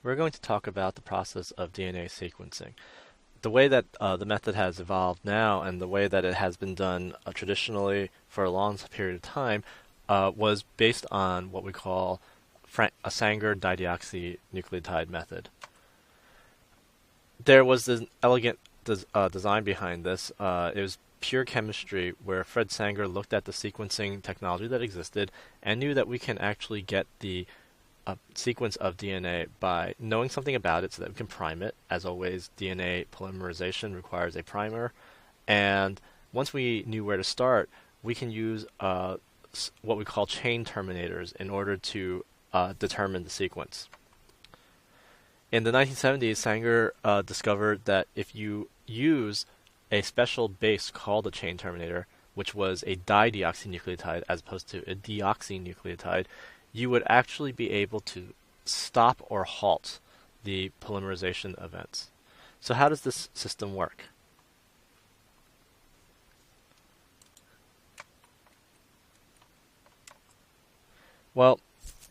We're going to talk about the process of DNA sequencing. The way that the method has evolved now and the way that it has been done traditionally for a long period of time was based on what we call a Sanger dideoxynucleotide method. There was this elegant design behind this. It was pure chemistry where Fred Sanger looked at the sequencing technology that existed and knew that we can actually get the sequence of DNA by knowing something about it so that we can prime it. As always, DNA polymerization requires a primer. And once we knew where to start, we can use what we call chain terminators in order to determine the sequence. In the 1970s, Sanger discovered that if you use a special base called a chain terminator, which was a dideoxynucleotide as opposed to a deoxynucleotide, you would actually be able to stop or halt the polymerization events. So how does this system work? Well,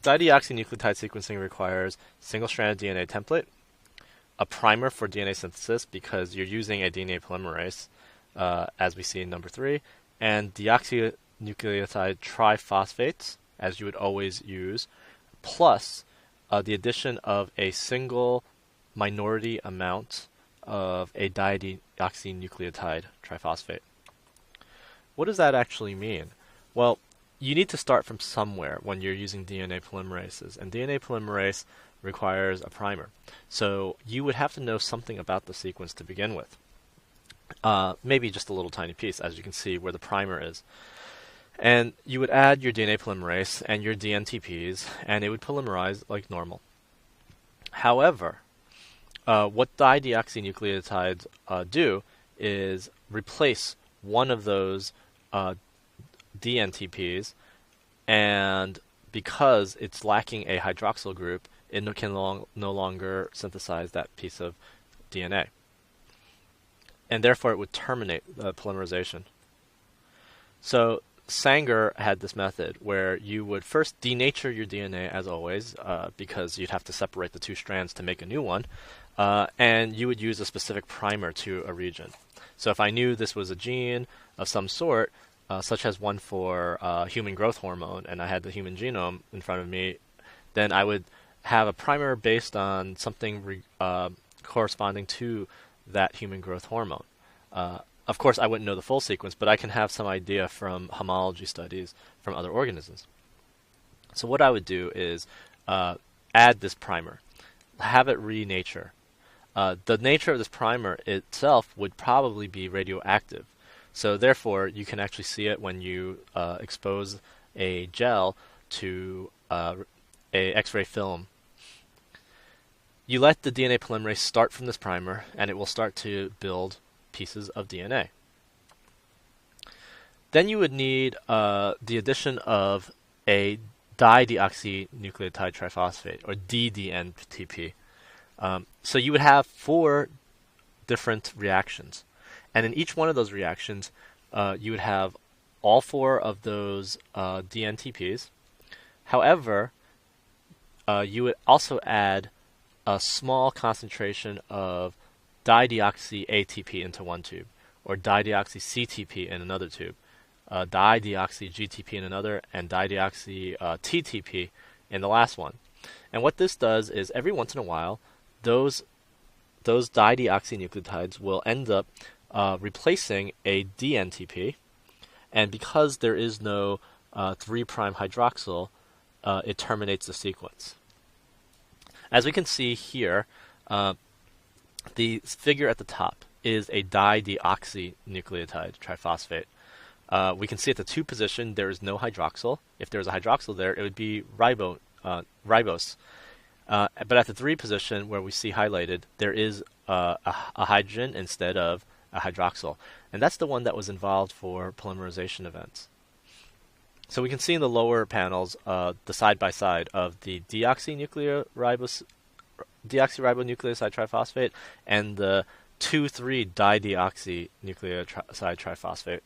dideoxynucleotide sequencing requires single-stranded DNA template, a primer for DNA synthesis because you're using a DNA polymerase, as we see in number 3, and deoxynucleotide triphosphates, as you would always use, plus the addition of a single minority amount of a dideoxynucleotide triphosphate. What does that actually mean? Well, you need to start from somewhere when you're using DNA polymerases, and DNA polymerase requires a primer. So you would have to know something about the sequence to begin with. Maybe just a little tiny piece, as you can see where the primer is. And you would add your DNA polymerase and your DNTPs, and it would polymerize like normal. However, what dideoxynucleotides do is replace one of those DNTPs, and because it's lacking a hydroxyl group, it can no longer synthesize that piece of DNA. And therefore, it would terminate the polymerization. So Sanger had this method where you would first denature your DNA, as always, because you'd have to separate the two strands to make a new one, and you would use a specific primer to a region. So if I knew this was a gene of some sort, such as one for human growth hormone, and I had the human genome in front of me, then I would have a primer based on something corresponding to that human growth hormone. Of course, I wouldn't know the full sequence, but I can have some idea from homology studies from other organisms. So what I would do is add this primer, have it renature. The nature of this primer itself would probably be radioactive. So therefore, you can actually see it when you expose a gel to a X-ray film. You let the DNA polymerase start from this primer, and it will start to build pieces of DNA. Then you would need the addition of a dideoxynucleotide triphosphate, or DDNTP. So you would have 4 different reactions. And in each one of those reactions, you would have all 4 of those DNTPs. However, you would also add a small concentration of dideoxy-ATP into one tube, or dideoxy-CTP in another tube, dideoxy-GTP in another, and dideoxy-TTP in the last one. And what this does is every once in a while, those dideoxynucleotides will end up replacing a DNTP, and because there is no 3' hydroxyl, it terminates the sequence. As we can see here, the figure at the top is a dideoxynucleotide triphosphate. We can see at the 2 position there is no hydroxyl. If there was a hydroxyl there, it would be ribose. But at the 3 position, where we see highlighted, there is a hydrogen instead of a hydroxyl. And that's the one that was involved for polymerization events. So we can see in the lower panels the side-by-side of the deoxyribonucleoside triphosphate and the 2,3 dideoxynucleoside triphosphate.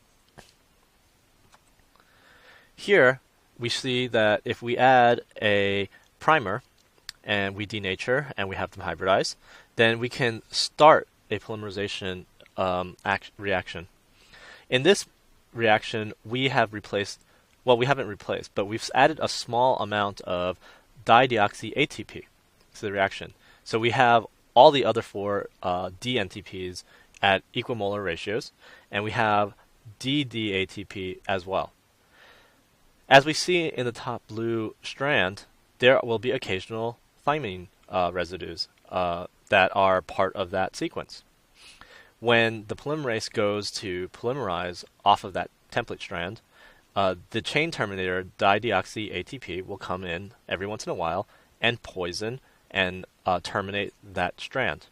Here we see that if we add a primer and we denature and we have them hybridize, then we can start a polymerization reaction. In this reaction, we have replaced, well, we haven't replaced, but we've added a small amount of dideoxy ATP to the reaction. So we have all the other four DNTPs at equimolar ratios, and we have DDATP as well. As we see in the top blue strand, there will be occasional thymine residues that are part of that sequence. When the polymerase goes to polymerize off of that template strand, the chain terminator dideoxy ATP will come in every once in a while and poison and terminate that strand.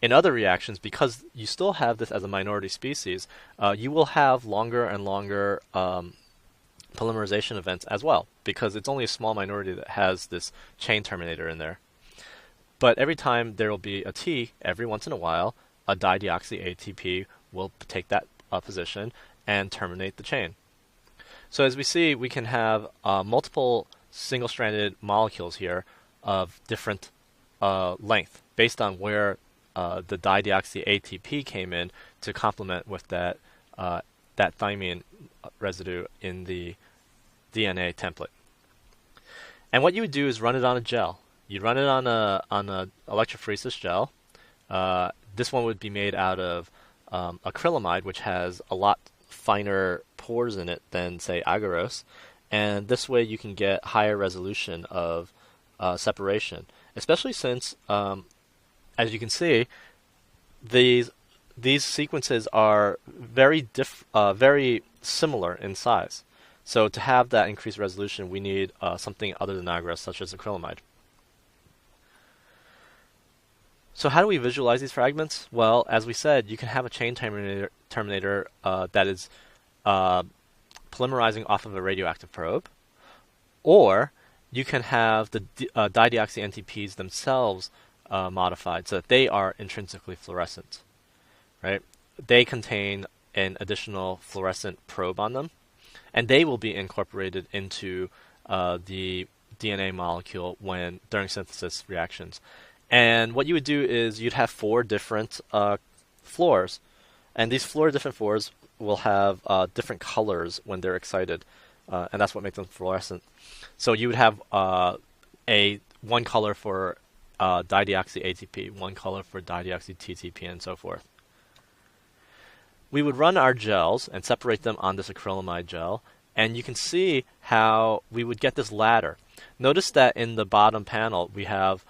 In other reactions, because you still have this as a minority species, you will have longer and longer polymerization events as well, because it's only a small minority that has this chain terminator in there. But every time there will be a T, every once in a while, a dideoxy ATP will take that position and terminate the chain. So as we see, we can have multiple single-stranded molecules here of different length based on where the dideoxy ATP came in to complement with that thymine residue in the DNA template. And what you would do is run it on a gel. You'd run it on a electrophoresis gel. This one would be made out of acrylamide, which has a lot finer pores in it than, say, agarose. And this way you can get higher resolution of separation, especially since, as you can see, these sequences are very similar in size. So to have that increased resolution, we need something other than agarose, such as acrylamide. So how do we visualize these fragments? Well, as we said, you can have a chain terminator that is polymerizing off of a radioactive probe, or you can have the dideoxy NTPs themselves modified so that they are intrinsically fluorescent, right? They contain an additional fluorescent probe on them, and they will be incorporated into the DNA molecule during synthesis reactions. And what you would do is you'd have 4 different fluors, and these different fluors will have different colors when they're excited, and that's what makes them fluorescent. So you would have one color for dideoxy ATP, one color for dideoxy TTP, and so forth. We would run our gels and separate them on this acrylamide gel, and you can see how we would get this ladder. Notice that in the bottom panel we have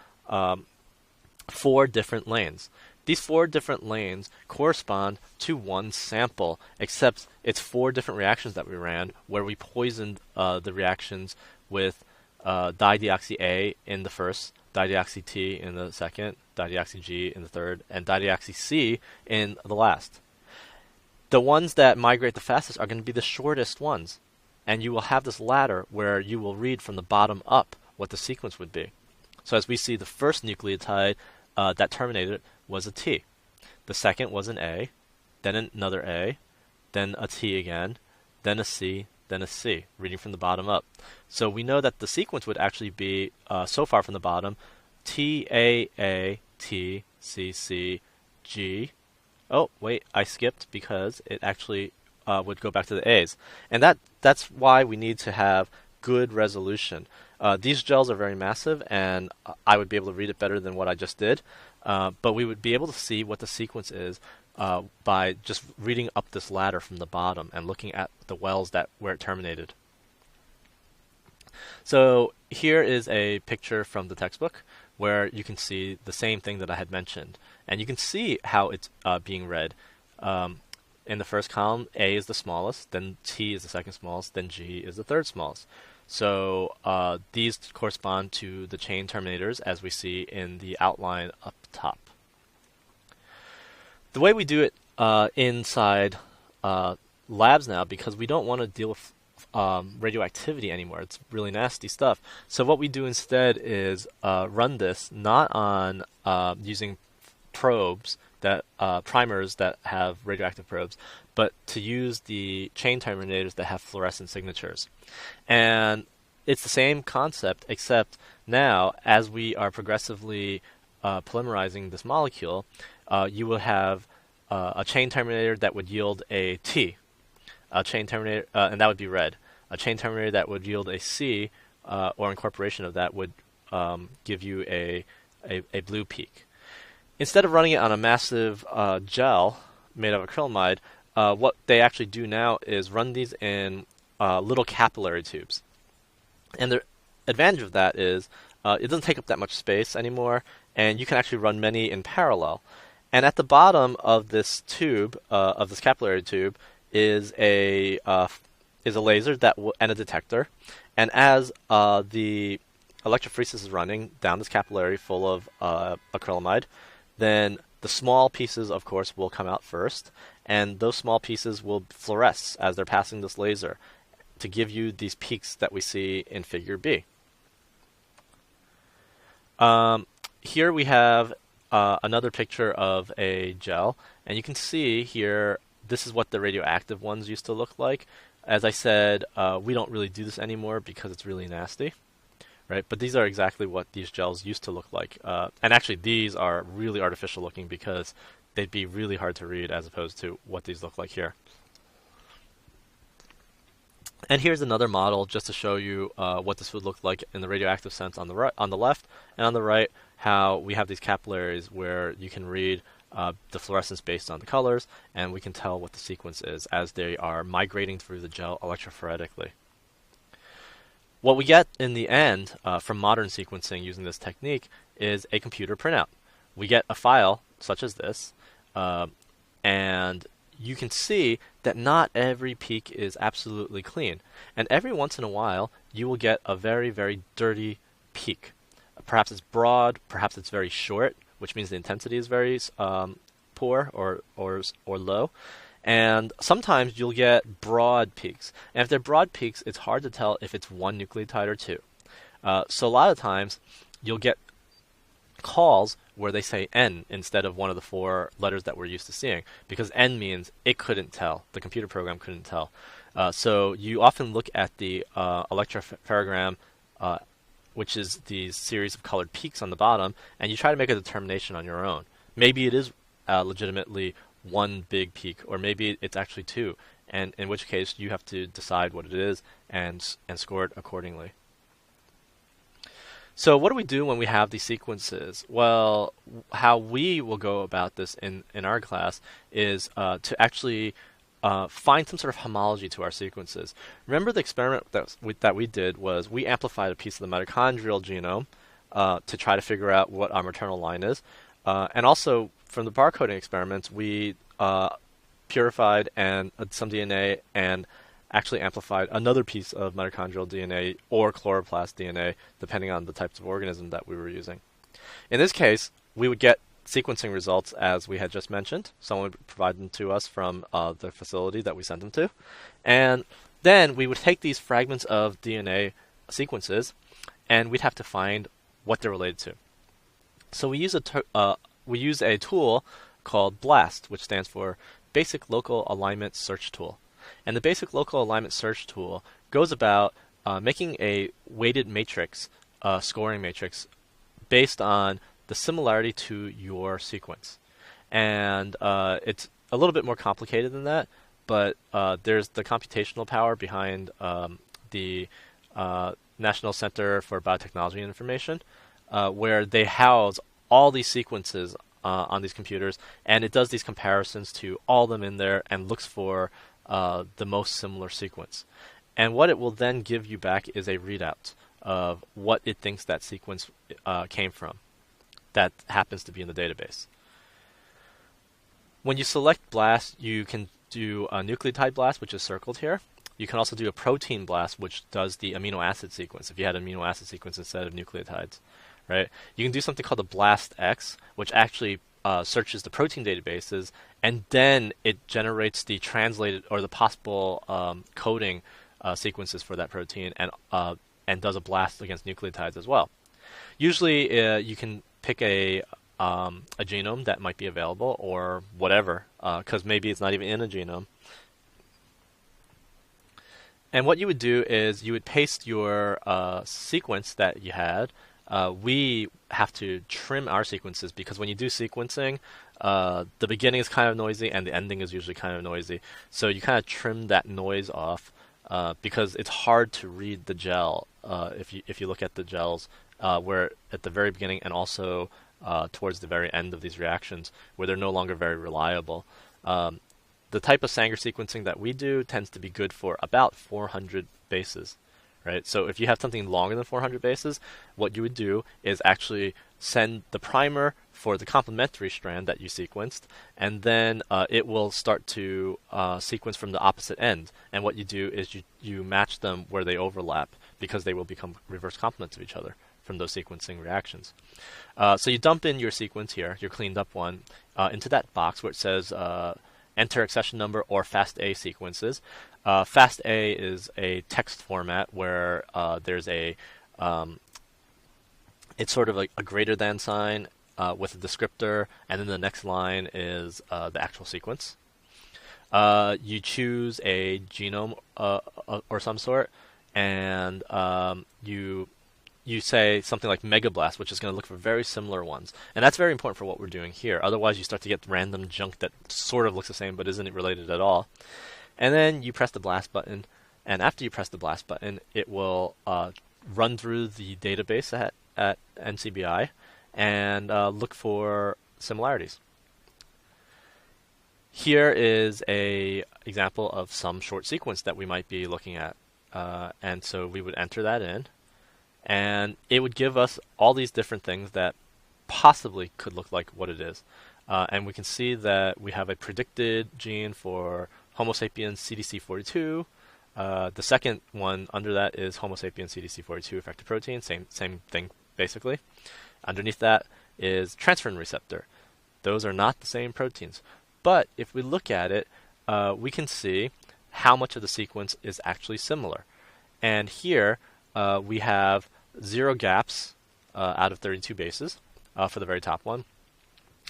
4 different lanes. These 4 different lanes correspond to one sample, except it's 4 different reactions that we ran where we poisoned the reactions with dideoxy A in the first, dideoxy T in the second, dideoxy G in the third, and dideoxy C in the last. The ones that migrate the fastest are going to be the shortest ones, and you will have this ladder where you will read from the bottom up what the sequence would be. So as we see, the first nucleotide that terminated was a T. The second was an A, then another A, then a T again, then a C, then a C, reading from the bottom up. So we know that the sequence would actually be, so far from the bottom, T, A, A, T, C, C, G. Oh, wait, I skipped because it actually would go back to the A's. And that's why we need to have good resolution. These gels are very massive, and I would be able to read it better than what I just did. But we would be able to see what the sequence is by just reading up this ladder from the bottom and looking at the wells where it terminated. So here is a picture from the textbook where you can see the same thing that I had mentioned. And you can see how it's being read. In the first column, A is the smallest, then T is the second smallest, then G is the third smallest. So these correspond to the chain terminators as we see in the outline up top. The way we do it inside labs now, because we don't want to deal with radioactivity anymore. It's really nasty stuff. So what we do instead is run this not on using probes primers that have radioactive probes, but to use the chain terminators that have fluorescent signatures. And it's the same concept, except Now, as we are progressively polymerizing this molecule, you will have a chain terminator that would yield a T, a chain terminator, and that would be red. A chain terminator that would yield a C, or incorporation of that would give you a blue peak. Instead of running it on a massive gel made of acrylamide, what they actually do now is run these in little capillary tubes. And the advantage of that is it doesn't take up that much space anymore, and you can actually run many in parallel. And at the bottom of this tube, of this capillary tube, is a laser and a detector. And as the electrophoresis is running down this capillary full of acrylamide, then the small pieces, of course, will come out first, and those small pieces will fluoresce as they're passing this laser to give you these peaks that we see in Figure B. Here we have another picture of a gel, and you can see here this is what the radioactive ones used to look like. As I said, we don't really do this anymore because it's really nasty, right? But these are exactly what these gels used to look like. And actually, these are really artificial looking because they'd be really hard to read as opposed to what these look like here. And here's another model just to show you what this would look like in the radioactive sense on the right, on the left, and on the right, how we have these capillaries where you can read the fluorescence based on the colors, and we can tell what the sequence is as they are migrating through the gel electrophoretically. What we get in the end from modern sequencing using this technique is a computer printout. We get a file such as this, and you can see that not every peak is absolutely clean. And every once in a while, you will get a very, very dirty peak. Perhaps it's broad, perhaps it's very short, which means the intensity is very poor or low. And sometimes you'll get broad peaks. And if they're broad peaks, it's hard to tell if it's one nucleotide or two. So a lot of times, you'll get calls where they say N instead of one of the four letters that we're used to seeing, because N means it couldn't tell, the computer program couldn't tell. So you often look at the electropherogram, which is these series of colored peaks on the bottom, and you try to make a determination on your own. Maybe it is legitimately one big peak, or maybe it's actually two, and in which case you have to decide what it is and score it accordingly. So what do we do when we have these sequences? Well, how we will go about this in our class is to actually find some sort of homology to our sequences. Remember the experiment that we did was we amplified a piece of the mitochondrial genome to try to figure out what our maternal line is. And also, from the barcoding experiments, we purified some DNA and actually amplified another piece of mitochondrial DNA or chloroplast DNA, depending on the types of organism that we were using. In this case, we would get sequencing results as we had just mentioned. Someone would provide them to us from the facility that we sent them to. And then we would take these fragments of DNA sequences, and we'd have to find what they're related to. So we use a tool called BLAST, which stands for Basic Local Alignment Search Tool. And the Basic Local Alignment Search Tool goes about making a weighted matrix, scoring matrix, based on the similarity to your sequence. And it's a little bit more complicated than that, but there's the computational power behind the National Center for Biotechnology and Information, where they house all these sequences on these computers, and it does these comparisons to all of them in there and looks for the most similar sequence. And what it will then give you back is a readout of what it thinks that sequence came from that happens to be in the database. When you select BLAST, you can do a nucleotide BLAST, which is circled here. You can also do a protein BLAST, which does the amino acid sequence, if you had an amino acid sequence instead of nucleotides. Right? You can do something called the BLAST-X, which actually searches the protein databases, and then it generates the translated or the possible coding sequences for that protein, and does a blast against nucleotides as well. Usually, you can pick a genome that might be available or whatever, because maybe it's not even in a genome. And what you would do is you would paste your sequence that you had we have to trim our sequences because when you do sequencing, the beginning is kind of noisy and the ending is usually kind of noisy. So you kind of trim that noise off because it's hard to read the gel if you look at the gels where at the very beginning and also towards the very end of these reactions where they're no longer very reliable. The type of Sanger sequencing that we do tends to be good for about 400 bases. Right? So if you have something longer than 400 bases, what you would do is actually send the primer for the complementary strand that you sequenced, and then it will start to sequence from the opposite end. And what you do is you match them where they overlap because they will become reverse complements of each other from those sequencing reactions. So you dump in your sequence here, your cleaned up one, into that box where it says enter accession number or FASTA sequences. FASTA is a text format where there's it's sort of like a greater than sign with a descriptor, and then the next line is the actual sequence. You choose a genome or some sort, and you say something like megablast, which is going to look for very similar ones. And that's very important for what we're doing here. Otherwise, you start to get random junk that sort of looks the same but isn't related at all. And then you press the blast button, and after you press the blast button, it will run through the database at NCBI and look for similarities. Here is a example of some short sequence that we might be looking at. And so we would enter that in, and it would give us all these different things that possibly could look like what it is. And we can see that we have a predicted gene for Homo sapiens CDC42. The second one under that is Homo sapiens CDC42 effector protein, same thing basically. Underneath that is transferrin receptor. Those are not the same proteins. But if we look at it, we can see how much of the sequence is actually similar. And here we have 0 gaps out of 32 bases for the very top one.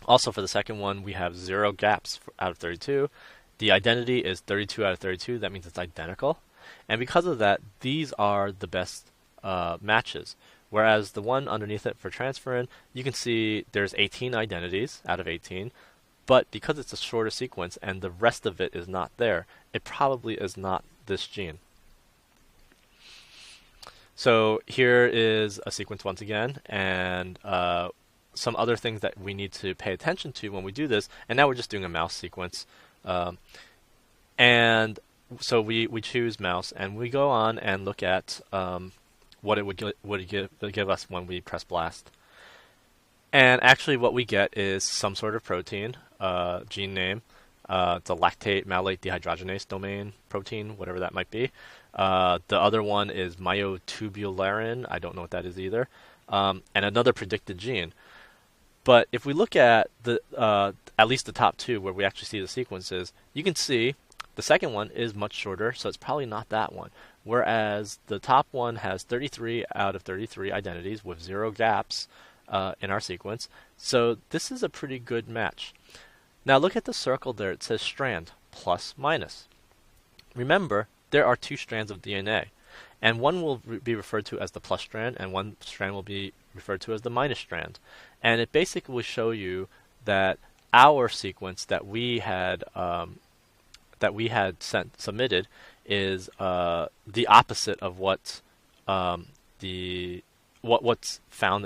Also for the second one, we have 0 gaps out of 32. The identity is 32 out of 32. That means it's identical. And because of that, these are the best matches. Whereas the one underneath it for transferrin, you can see there's 18 identities out of 18. But because it's a shorter sequence and the rest of it is not there, it probably is not this gene. So here is a sequence once again, and some other things that we need to pay attention to when we do this. And now we're just doing a mouse sequence. And so we choose mouse, and we go on and look at what it would give us when we press blast. And actually what we get is some sort of protein, gene name. It's a lactate malate dehydrogenase domain protein, whatever that might be. The other one is myotubularin. I don't know what that is either. And another predicted gene. But if we look at the at least the top two where we actually see the sequences, you can see the second one is much shorter, so it's probably not that one. Whereas the top one has 33 out of 33 identities with 0 gaps in our sequence. So this is a pretty good match. Now look at the circle there. It says strand, plus, minus. Remember, there are 2 strands of DNA. And one will be referred to as the plus strand, and one strand will be referred to as the minus strand. And it basically will show you that our sequence that we had submitted is the opposite of what's found in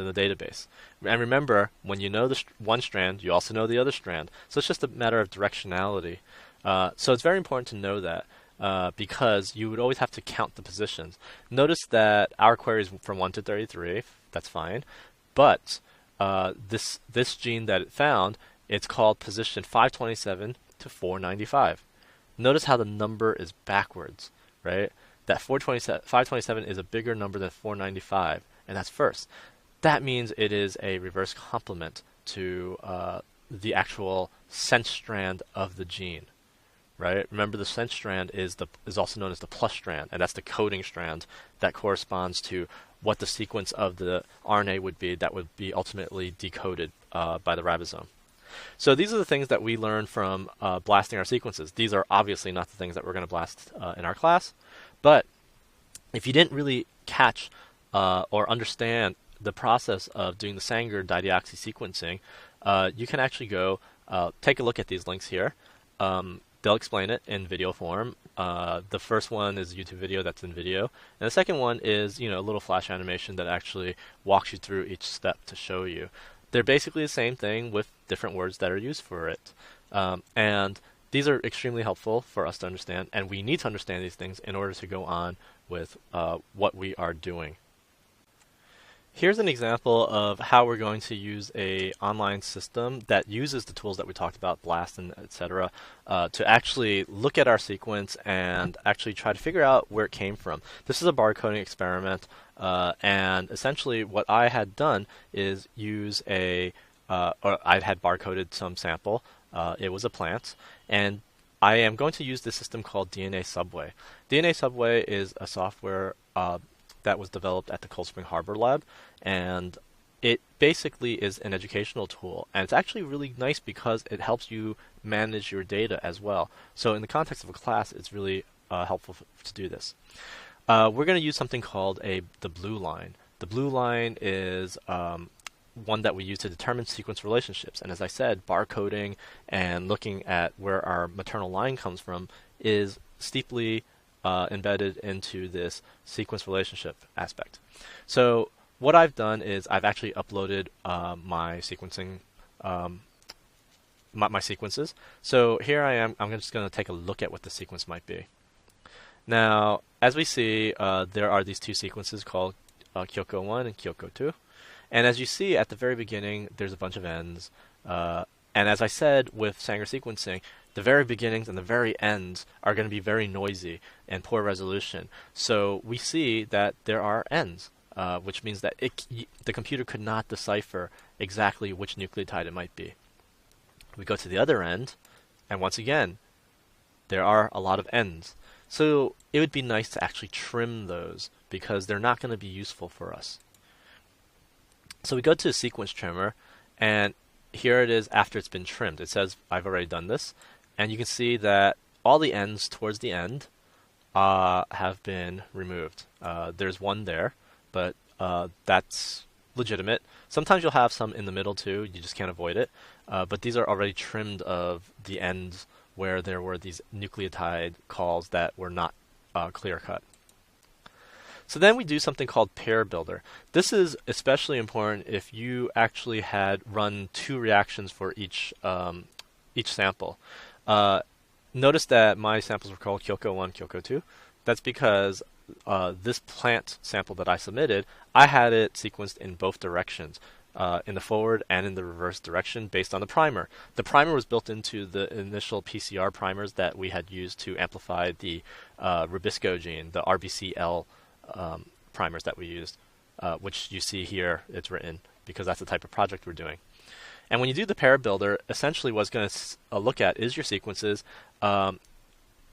the database. And remember, when you know the one strand, you also know the other strand. So it's just a matter of directionality. So it's very important to know that. Because you would always have to count the positions. Notice that our query is from 1 to 33. That's fine. But this gene that it found, it's called position 527 to 495. Notice how the number is backwards, right? That 527 is a bigger number than 495, and that's first. That means it is a reverse complement to the actual sense strand of the gene. Right? Remember, the sense strand is also known as the plus strand, and that's the coding strand that corresponds to what the sequence of the RNA would be that would be ultimately decoded by the ribosome. So these are the things that we learn from blasting our sequences. These are obviously not the things that we're going to blast in our class, but if you didn't really catch or understand the process of doing the Sanger dideoxy sequencing, you can actually go take a look at these links here. They'll explain it in video form. The first one is a YouTube video that's in video, and the second one is a little flash animation that actually walks you through each step to show you. They're basically the same thing with different words that are used for it, and these are extremely helpful for us to understand, and we need to understand these things in order to go on with what we are doing. Here's an example of how we're going to use a online system that uses the tools that we talked about, BLAST and etc., to actually look at our sequence and actually try to figure out where it came from. This is a barcoding experiment, and essentially what I had done is use or I had barcoded some sample. It was a plant, and I am going to use this system called DNA Subway. DNA Subway is a software that was developed at the Cold Spring Harbor Lab, and it basically is an educational tool, and it's actually really nice because it helps you manage your data as well. So in the context of a class, it's really helpful to do this. We're going to use something called the blue line. The blue line is one that we use to determine sequence relationships, and as I said, barcoding and looking at where our maternal line comes from is steeply embedded into this sequence relationship aspect. So what I've done is I've actually uploaded my sequencing, my sequences. So here I am. I'm just going to take a look at what the sequence might be. Now, as we see, there are these two sequences called Kyoko 1 and Kyoko 2. And as you see at the very beginning, there's a bunch of ends. And as I said with Sanger sequencing, the very beginnings and the very ends are going to be very noisy and poor resolution. So we see that there are ends, which means that the computer could not decipher exactly which nucleotide it might be. We go to the other end, and once again, there are a lot of ends. So it would be nice to actually trim those because they're not going to be useful for us. So we go to the sequence trimmer, and here it is after it's been trimmed. It says I've already done this, and you can see that all the ends towards the end have been removed. There's one there, but that's legitimate. Sometimes you'll have some in the middle too, you just can't avoid it. But these are already trimmed of the ends where there were these nucleotide calls that were not clear-cut. So then we do something called pair builder. This is especially important if you actually had run two reactions for each sample. Notice that my samples were called Kyoko 1, Kyoko 2. That's because this plant sample that I submitted, I had it sequenced in both directions, in the forward and in the reverse direction based on the primer. The primer was built into the initial PCR primers that we had used to amplify the Rubisco gene, the RBCL primers that we used, which you see here, it's written, because that's the type of project we're doing. And when you do the pair builder, essentially what it's going to look at is your sequences.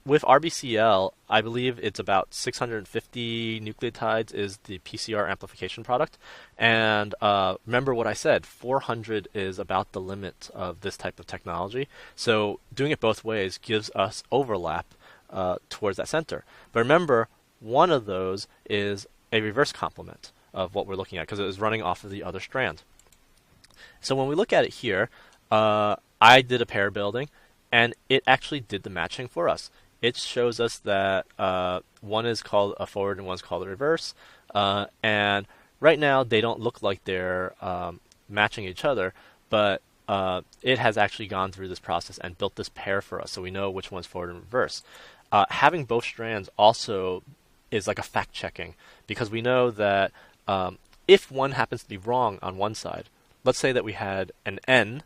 With RBCL, I believe it's about 650 nucleotides is the PCR amplification product. And remember what I said, 400 is about the limit of this type of technology. So doing it both ways gives us overlap towards that center. But remember, one of those is a reverse complement of what we're looking at because it was running off of the other strand. So when we look at it here, I did a pair building, and it actually did the matching for us. It shows us that one is called a forward and one's called a reverse. And right now, they don't look like they're matching each other, but it has actually gone through this process and built this pair for us, so we know which one's forward and reverse. Having both strands also is like a fact-checking, because we know that if one happens to be wrong on one side, let's say that we had an N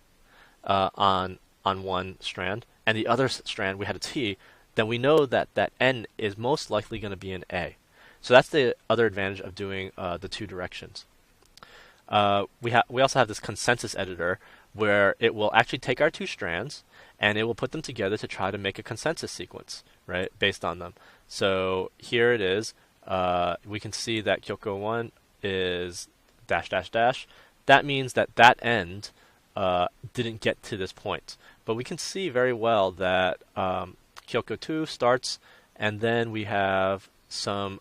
on one strand, and the other strand we had a T, then we know that that N is most likely going to be an A. So that's the other advantage of doing the two directions. We also have this consensus editor where it will actually take our two strands and it will put them together to try to make a consensus sequence, right, based on them. So here it is. We can see that Kyoko 1 is dash dash dash. That means that that end didn't get to this point. But we can see very well that Kyoko 2 starts, and then we have some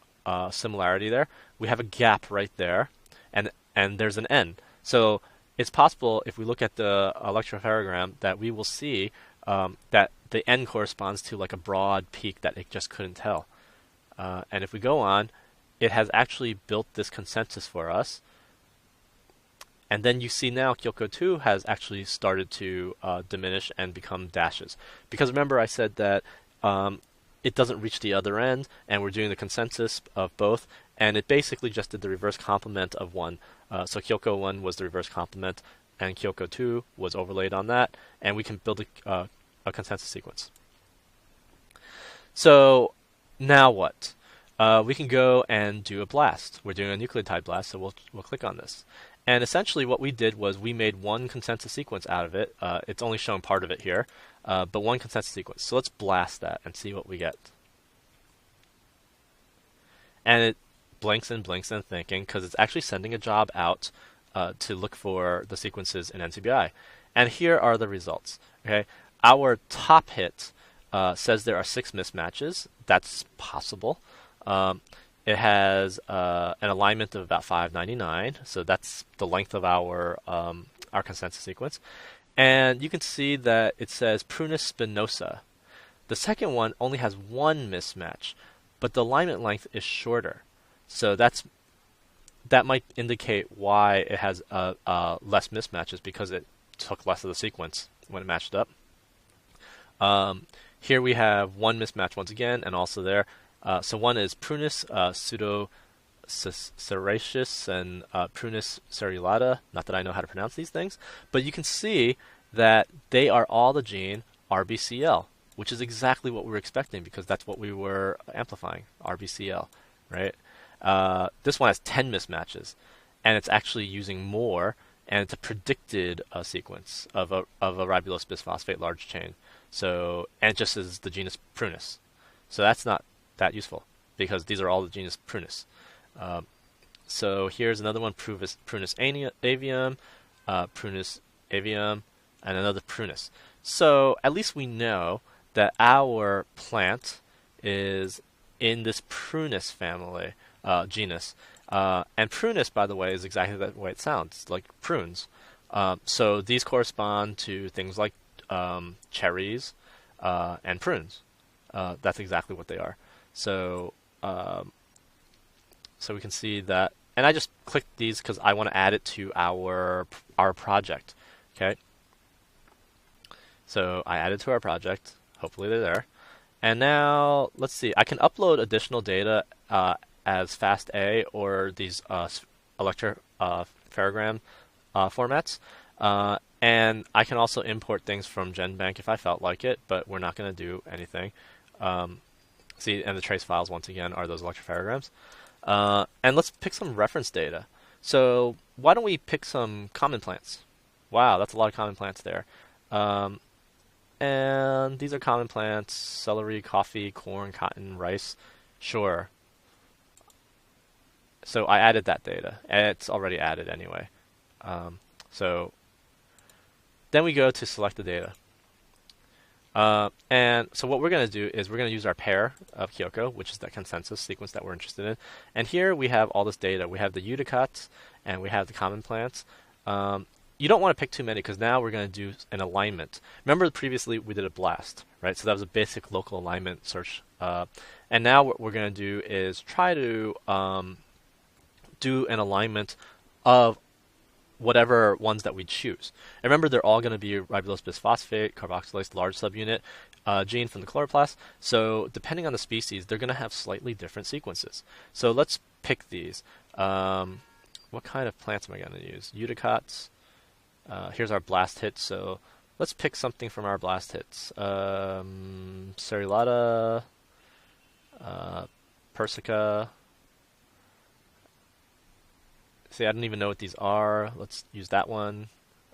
similarity there. We have a gap right there, and and there's an N. So it's possible if we look at the electropherogram that we will see that the N corresponds to like a broad peak that it just couldn't tell. And if we go on, it has actually built this consensus for us. And then you see now Kyoko 2 has actually started to diminish and become dashes. Because remember I said that it doesn't reach the other end, and we're doing the consensus of both, and it basically just did the reverse complement of one. So Kyoko 1 was the reverse complement, and Kyoko 2 was overlaid on that, and we can build a consensus sequence. So now what? We can go and do a blast. We're doing a nucleotide blast, so we'll click on this. And essentially what we did was we made one consensus sequence out of it. It's only showing part of it here, but one consensus sequence. So let's blast that and see what we get. And it blinks and thinking because it's actually sending a job out to look for the sequences in NCBI. And here are the results. Okay, our top hit says there are 6 mismatches. That's possible. It has an alignment of about 599, so that's the length of our consensus sequence. And you can see that it says Prunus spinosa. The second one only has 1 mismatch, but the alignment length is shorter. So that might indicate why it has less mismatches, because it took less of the sequence when it matched up. Here we have 1 mismatch once again, and also there. So one is Prunus pseudo-serraceus and Prunus cerulata. Not that I know how to pronounce these things, but you can see that they are all the gene RBCL, which is exactly what we were expecting because that's what we were amplifying, RBCL, right? This one has 10 mismatches, and it's actually using more, and it's a predicted sequence of a ribulose bisphosphate large chain. So, and it just is the genus Prunus. So that's not that useful because these are all the genus Prunus. So here's another one, Prunus avium, Prunus avium, and another Prunus. So at least we know that our plant is in this Prunus family, genus. And Prunus, by the way, is exactly the way it sounds, like prunes. So these correspond to things like cherries and prunes. That's exactly what they are. So we can see that, and I just clicked these because I want to add it to our project. Okay. So I added to our project. Hopefully they're there. And now let's see. I can upload additional data as FASTA or these electropherogram formats. And I can also import things from GenBank if I felt like it, but we're not going to do anything. See, and the trace files, once again, are those electropherograms. And let's pick some reference data. So why don't we pick some common plants? Wow, that's a lot of common plants there. And these are common plants: celery, coffee, corn, cotton, rice. Sure. So I added that data, and it's already added anyway. So then we go to select the data. And so what we're going to do is we're going to use our pair of Kyoko, which is that consensus sequence that we're interested in. And here we have all this data. We have the eudicots, and we have the common plants. You don't want to pick too many because now we're going to do an alignment. Remember previously we did a blast, right? So that was a basic local alignment search. And now what we're going to do is try to do an alignment of whatever ones that we choose. And remember, they're all going to be ribulose bisphosphate, carboxylase large subunit gene from the chloroplast. So depending on the species, they're going to have slightly different sequences. So let's pick these. What kind of plants am I going to use? Eudicots. Here's our blast hits. So let's pick something from our blast hits. Cerulata, Persica. See, I don't even know what these are. Let's use that one.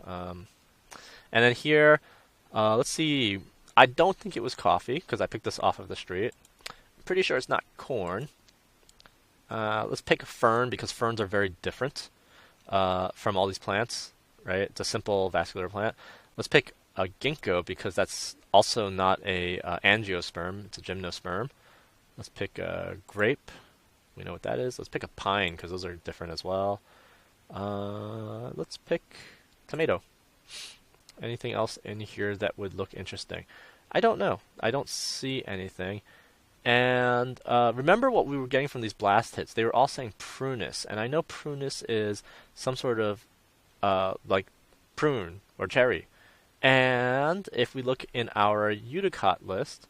And then here, let's see. I don't think it was coffee because I picked this off of the street. I'm pretty sure it's not corn. Let's pick a fern because ferns are very different from all these plants, right? It's a simple vascular plant. Let's pick a ginkgo because that's also not a angiosperm. It's a gymnosperm. Let's pick a grape. We know what that is. Let's pick a pine because those are different as well. Let's pick tomato. Anything else in here that would look interesting? I don't know. I don't see anything. And remember what we were getting from these blast hits? They were all saying prunus, and I know prunus is some sort of like prune or cherry. And if we look in our Eudicot list,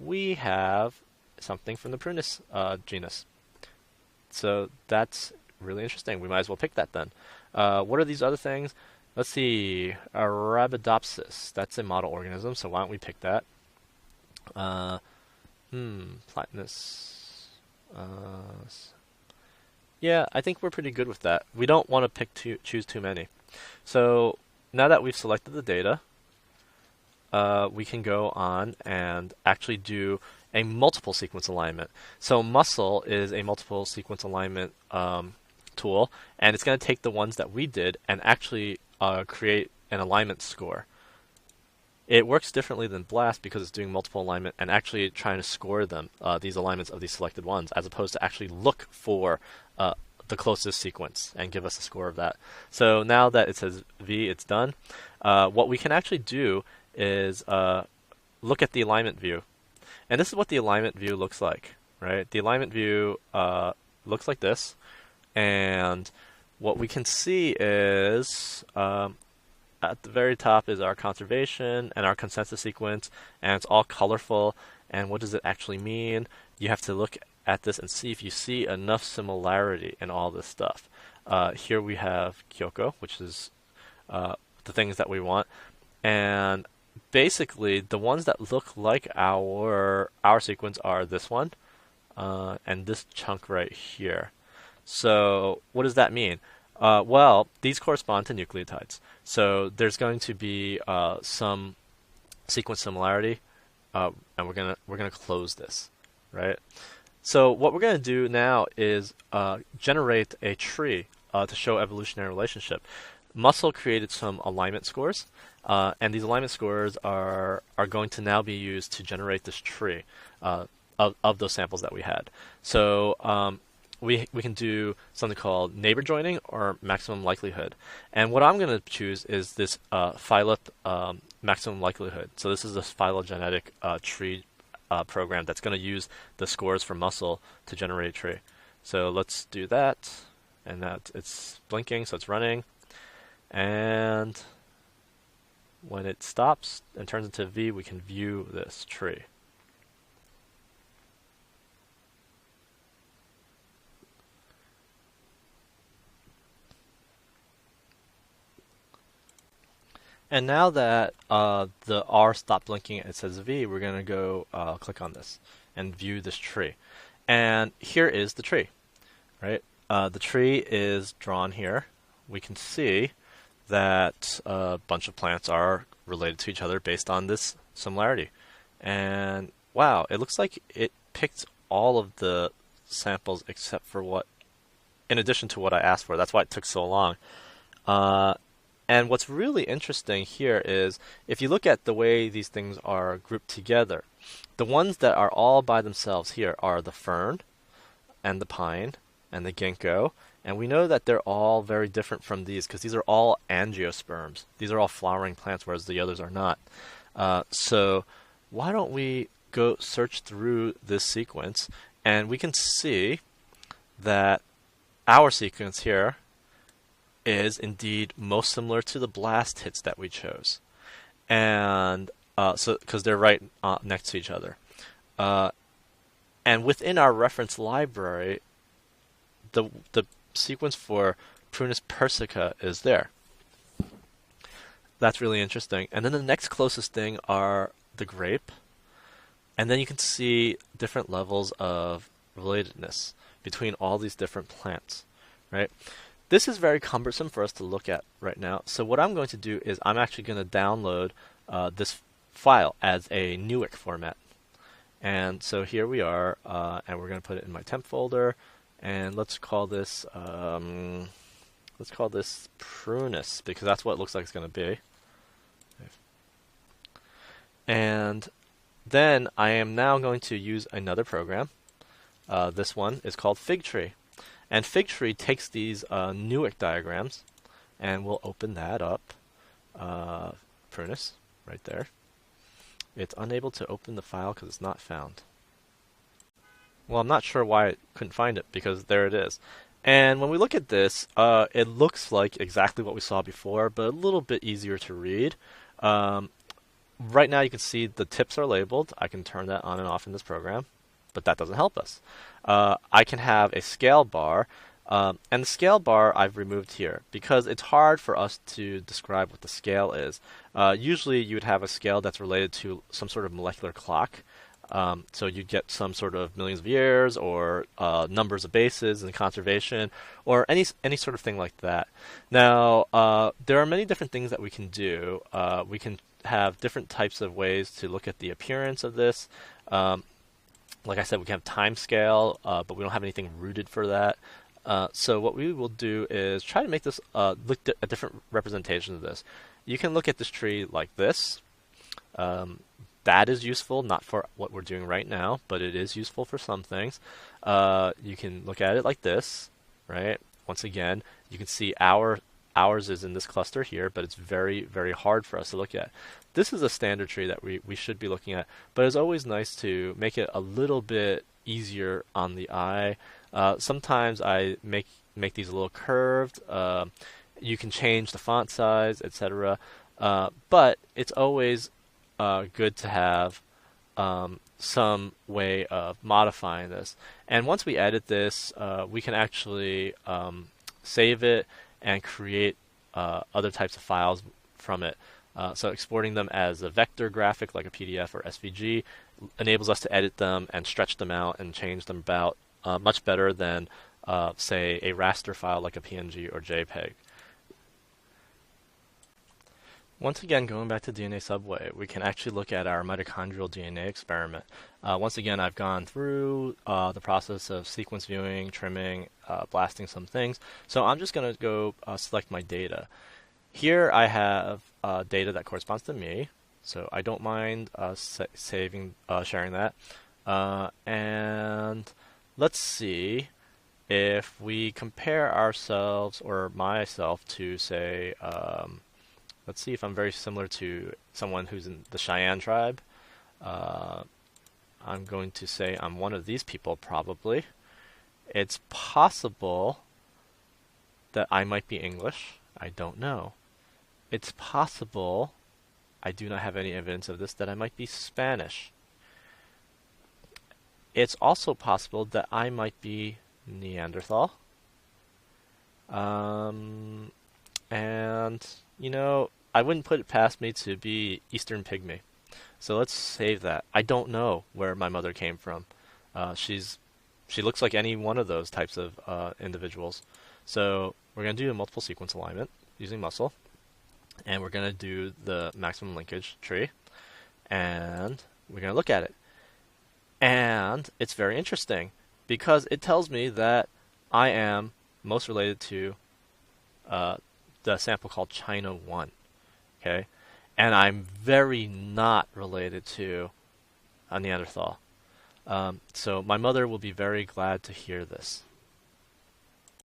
we have something from the prunus genus. So that's really interesting. We might as well pick that then. What are these other things? Let's see. Arabidopsis. That's a model organism, so why don't we pick that? Platanus. Yeah, I think we're pretty good with that. We don't want to choose too many. So now that we've selected the data, we can go on and actually do a multiple sequence alignment. So muscle is a multiple sequence alignment tool, and it's going to take the ones that we did and actually create an alignment score. It works differently than BLAST because it's doing multiple alignment and actually trying to score them, these alignments of these selected ones, as opposed to actually look for the closest sequence and give us a score of that. So now that it says V, it's done. What we can actually do is look at the alignment view. And this is what the alignment view looks like, right? The alignment view looks like this. And what we can see is at the very top is our conservation and our consensus sequence, and it's all colorful. And what does it actually mean? You have to look at this and see if you see enough similarity in all this stuff. Here we have Kyoko, which is the things that we want. And basically, the ones that look like our sequence are this one and this chunk right here. So what does that mean? Well, these correspond to nucleotides. So there's going to be some sequence similarity, and we're gonna close this, right? So what we're gonna do now is generate a tree to show evolutionary relationship. Muscle created some alignment scores, and these alignment scores are going to now be used to generate this tree of those samples that we had. So we can do something called neighbor joining or maximum likelihood. And what I'm going to choose is this Phylop maximum likelihood. So this is a phylogenetic tree program that's going to use the scores for muscle to generate a tree. So let's do that. And that it's blinking, so it's running. And when it stops and turns into V, we can view this tree. And now that the R stopped blinking and it says V, we're going to go click on this and view this tree. And here is the tree, right? The tree is drawn here. We can see that a bunch of plants are related to each other based on this similarity. And wow, it looks like it picked all of the samples except for what, in addition to what I asked for. That's why it took so long. And what's really interesting here is if you look at the way these things are grouped together, the ones that are all by themselves here are the fern and the pine and the ginkgo. And we know that they're all very different from these because these are all angiosperms. These are all flowering plants, whereas the others are not. So why don't we go search through this sequence, and we can see that our sequence here is indeed most similar to the blast hits that we chose. And so because they're right next to each other. And within our reference library, the sequence for Prunus persica is there. That's really interesting. And then the next closest thing are the grape. And then you can see different levels of relatedness between all these different plants, right? This is very cumbersome for us to look at right now. So what I'm going to do is I'm actually going to download this file as a Newick format. And so here we are, and we're going to put it in my temp folder. And let's call this Prunus, because that's what it looks like it's going to be. And then I am now going to use another program. This one is called Fig Tree. And Fig Tree takes these Newick diagrams, and we'll open that up. Prunus, right there. It's unable to open the file because it's not found. Well, I'm not sure why it couldn't find it, because there it is. And when we look at this, it looks like exactly what we saw before, but a little bit easier to read. Right now you can see the tips are labeled. I can turn that on and off in this program, but that doesn't help us. I can have a scale bar, and the scale bar I've removed here because it's hard for us to describe what the scale is. Usually you would have a scale that's related to some sort of molecular clock. So you get some sort of millions of years, or numbers of bases in conservation, or any sort of thing like that. Now, there are many different things that we can do. We can have different types of ways to look at the appearance of this. Like I said, we can have time scale, but we don't have anything rooted for that. So what we will do is try to make this look at different representations of this. You can look at this tree like this. That is useful, not for what we're doing right now, but it is useful for some things. You can look at it like this, right? Once again, you can see ours is in this cluster here, but it's very, very hard for us to look at. This is a standard tree that we should be looking at, but it's always nice to make it a little bit easier on the eye. Sometimes I make these a little curved. You can change the font size, etc. But it's always good to have some way of modifying this. And once we edit this, we can actually save it and create other types of files from it. So exporting them as a vector graphic like a PDF or SVG enables us to edit them and stretch them out and change them about much better than, say, a raster file like a PNG or JPEG. Once again, going back to DNA Subway, we can actually look at our mitochondrial DNA experiment. Once again, I've gone through the process of sequence viewing, trimming, blasting some things. So I'm just going to go select my data. Here I have data that corresponds to me, so I don't mind sharing that. And let's see if we compare ourselves, or myself, to, say, let's see if I'm very similar to someone who's in the Cheyenne tribe. I'm going to say I'm one of these people, probably. It's possible that I might be English. I don't know. It's possible, I do not have any evidence of this, that I might be Spanish. It's also possible that I might be Neanderthal. And, you know, I wouldn't put it past me to be Eastern Pygmy. So let's save that. I don't know where my mother came from. She looks like any one of those types of individuals. So we're going to do a multiple sequence alignment using muscle. And we're going to do the maximum linkage tree. And we're going to look at it. And it's very interesting because it tells me that I am most related to the sample called China 1. Okay? And I'm very not related to a Neanderthal. So my mother will be very glad to hear this.